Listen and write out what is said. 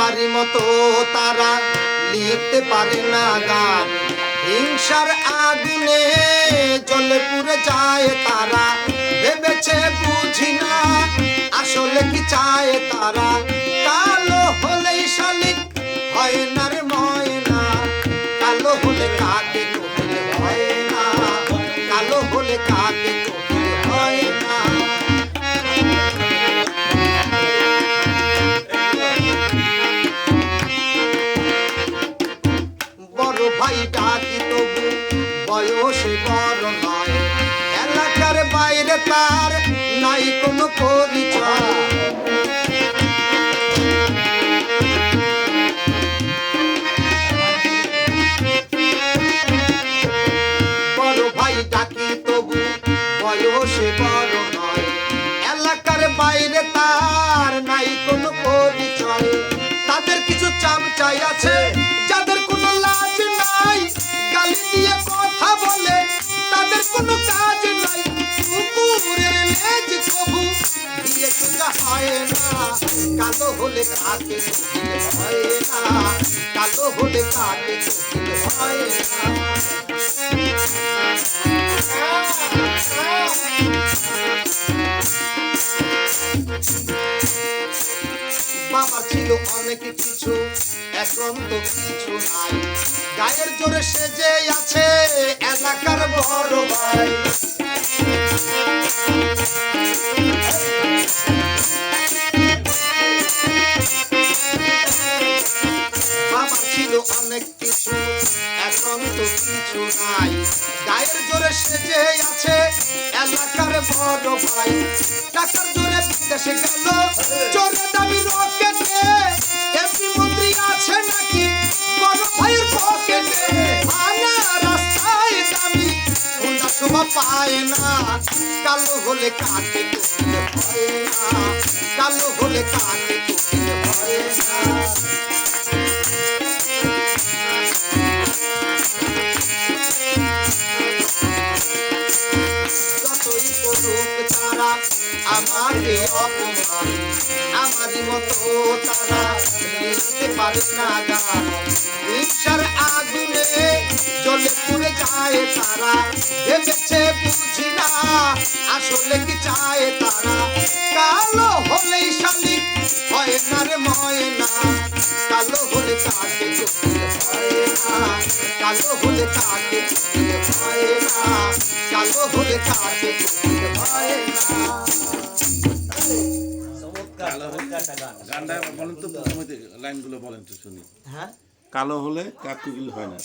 আমারই মতো তারা লিখতে পারে না গান। হিংসার আগুনে জ্বলে পুড়ে যায় তারা, ভেবেছে বুঝি না আসলে কি চায় তারা। কালো হলেই শালিক হয় না রে ময়না, কালো হলে কাকে কোকিল হয় না, কালো হলে কাকে কোকিল হয় না। বড় ভাই ডাকি তবু বয়সে বড় নয়, এলাকার বাইরে তার নাই কোনো পরিচয়। বড় ভাই ডাকি তবু বয়সে বড় নয়, এলাকার বাইরে তার নাই কোনো পরিচয়। তাদের কিছু চামচাই আছে যাদের কোনো লাজ নাই, গালি দিয়ে কথা বলে তাদের কোনো কাজ নাই। কুকুরের লেজ কবু দিয়ে চুকা হয় না, কালো হলে কাকে কোকিল হয় না, কালো হলে কাকে কোকিল হয় না। বাবা ছিল অনেক কিছু, এখন তো কিছু নাই, গায়ের জোরে সেজে আছে এলাকার বড় ভাই। বাবা ছিল অনেক কিছু, এখন তো কিছু নাই, গায়ের জোরে সেজে আছে এলাকার বড় ভাই। টাকার জোরে বিদেশে গেল জোরে দামি রকেটে, এমপি মন্ত্রী আছে নাকি বড় ভাইয়ের পকেটে। আনা রাস্তায় দামি হুন্ডা শোভা পায় না, কালো হলে কাকে কোকিল হয় না, কালো হলে কাকে কোকিল হয় না। যতই করুক তারা আমাকে অপমান, আমারই মতো তারা লিখতে পারে না গান। হিংসার আগুনে জ্বলে পুড়ে যায় তারা, ভেবেছে বুঝি না আসলে কি চায় তারা। কালো হলেই শালিক হয় না রে ময়না, কালো হলে কাকে কোকিল হয় না, কালো হলে কাকে কোকিল হয় না, কালো হলে কাকে কোকিল হয় না। গানটা বলেন তো, প্রথমে লাইনগুলো বলেন তো শুনি। হ্যাঁ, কালো হলে কাক কোকিল হয় না।